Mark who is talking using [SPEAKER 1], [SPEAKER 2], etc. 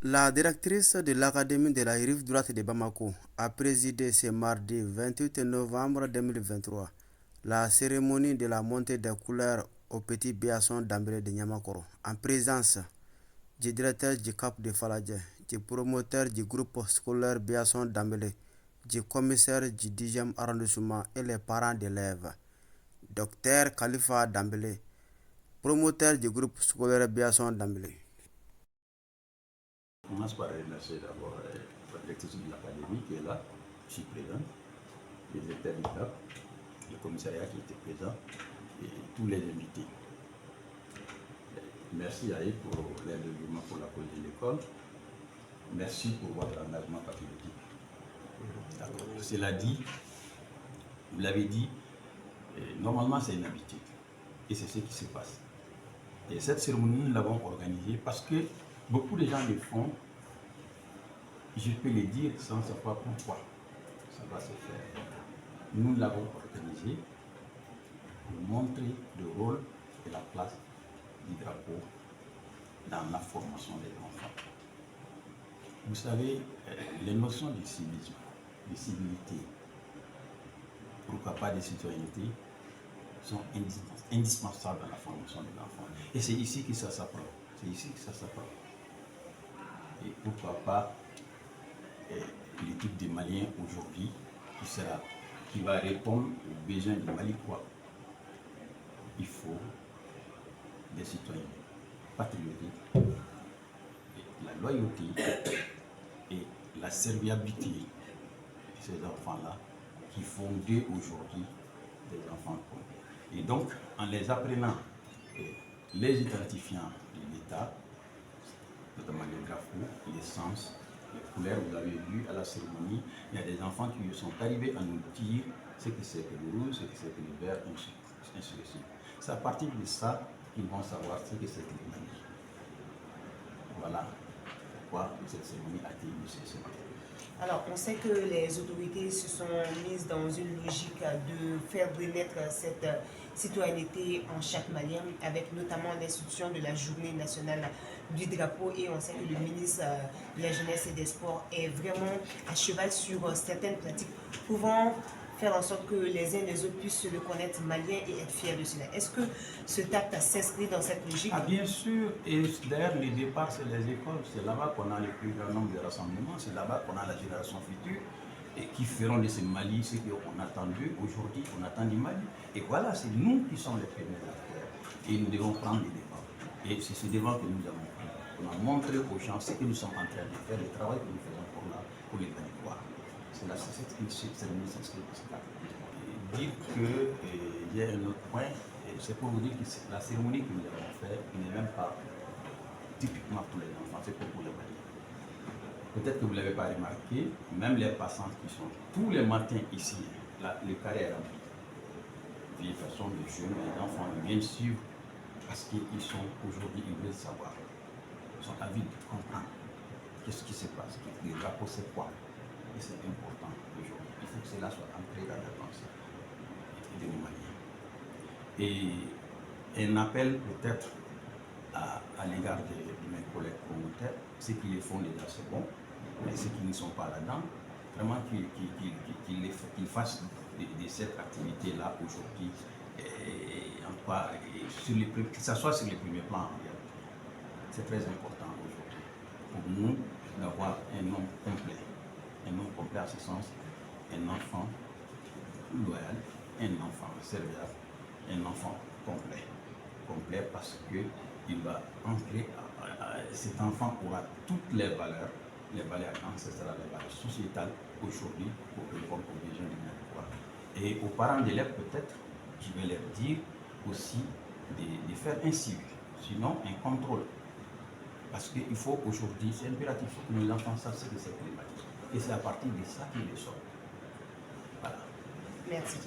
[SPEAKER 1] La directrice de l'Académie de la rive droite de Bamako a présidé ce mardi 28 novembre 2023 la cérémonie de la montée des couleurs au petit Biasson d'Ambré de Niamakoro en présence du directeur du CAP de Faladje, du promoteur du groupe scolaire Biasson d'Ambré, du commissaire du 10e arrondissement et les parents d'élèves. Docteur Khalifa Dambélé, promoteur du groupe scolaire Biasson d'Ambré.
[SPEAKER 2] Je commence par remercier d'abord la directrice de l'académie qui est là, je suis présent, les directeurs du CAP, le commissariat qui était présent et tous les invités. Merci à eux pour l'engagement pour la cause de l'école. Merci pour votre engagement patriotique. Cela dit, vous l'avez dit, normalement c'est une habitude et c'est ce qui se passe. Et cette cérémonie, nous l'avons organisée parce que beaucoup de gens le font. Je peux le dire sans savoir pourquoi ça va se faire. Nous l'avons organisé pour montrer le rôle et la place du drapeau dans la formation des enfants. Vous savez, les notions de civisme, de civilité, pourquoi pas de citoyenneté, sont indispensables dans la formation des enfants. Et c'est ici que ça s'apprend. C'est ici que ça s'apprend. Et pourquoi pas l'équipe des Maliens aujourd'hui qui va répondre aux besoins du Mali quoi. Il faut des citoyens patriotiques, la loyauté et la serviabilité de ces enfants-là qui font d'eux aujourd'hui des enfants complets. Et donc, en les apprenant, les identifiants de l'État, notamment les drapeaux, les sens, les couleurs, vous avez vu à la cérémonie, il y a des enfants qui sont arrivés à nous dire ce que c'est que le rouge, ce que c'est que le vert, ainsi de suite. C'est à partir de ça qu'ils vont savoir ce que c'est que le Mali. Voilà pourquoi cette cérémonie a été initiée ce matin.
[SPEAKER 3] Alors, on sait que les autorités se sont mises dans une logique de faire renaître cette citoyenneté en chaque Malien, avec notamment l'institution de la journée nationale du drapeau. Et on sait que le ministre de la Jeunesse et des Sports est vraiment à cheval sur certaines pratiques pouvant faire en sorte que les uns et les autres puissent se reconnaître maliens et être fiers de cela. Est-ce que ce acte s'inscrit dans cette logique?
[SPEAKER 2] Ah, bien sûr, et d'ailleurs le départ c'est les écoles, c'est là-bas qu'on a le plus grand nombre de rassemblements, c'est là-bas qu'on a la génération future et qui feront de ce Mali ce qu'on attend d'eux aujourd'hui, on attend du Mali. Et voilà, c'est nous qui sommes les premiers acteurs et nous devons prendre les devants. Et c'est ce devant que nous avons pris. On a montré aux gens ce que nous sommes en train de faire, le travail que nous faisons pour les territoires. C'est là, c'est cette mise s'inscrit dans ce cas. Dire qu'il y a un autre point, c'est pour vous dire que la cérémonie que nous avons faite n'est même pas typiquement pour les enfants, c'est pour les Maliens. Peut-être que vous ne l'avez pas remarqué, même les passants qui sont tous les matins ici, là, le carré est rempli. Des personnes, des jeunes, des enfants viennent suivre parce qu'ils sont aujourd'hui, ils veulent savoir. Ils sont avides de comprendre qu'est-ce qui se passe, le drapeau c'est quoi. Et c'est important aujourd'hui. Il faut que cela soit entré dans la pensée des Maliens. Et un appel peut-être à l'égard de mes collègues promoteurs, ceux qui les font déjà c'est bon, mais ceux qui ne sont pas là-dedans, vraiment qu'ils fassent de cette activité-là aujourd'hui, que ce soit sur les premiers plans en réalité. C'est très important aujourd'hui pour nous d'avoir un nom complet. Un nom complet à ce sens, un enfant loyal, un enfant serviable, un enfant complet. Complet parce qu'il va entrer, cet enfant aura toutes les valeurs ancestrales, les valeurs sociétales aujourd'hui pour répondre aux besoins du territoire. Et aux parents d'élèves peut-être, je vais leur dire aussi de faire un suivi, sinon un contrôle. Parce qu'il faut aujourd'hui, c'est impératif, il faut que nos enfants sachent ce que c'est que les mathématiques. Et c'est à partir de ça qu'ils le sortent. Voilà.
[SPEAKER 3] Merci.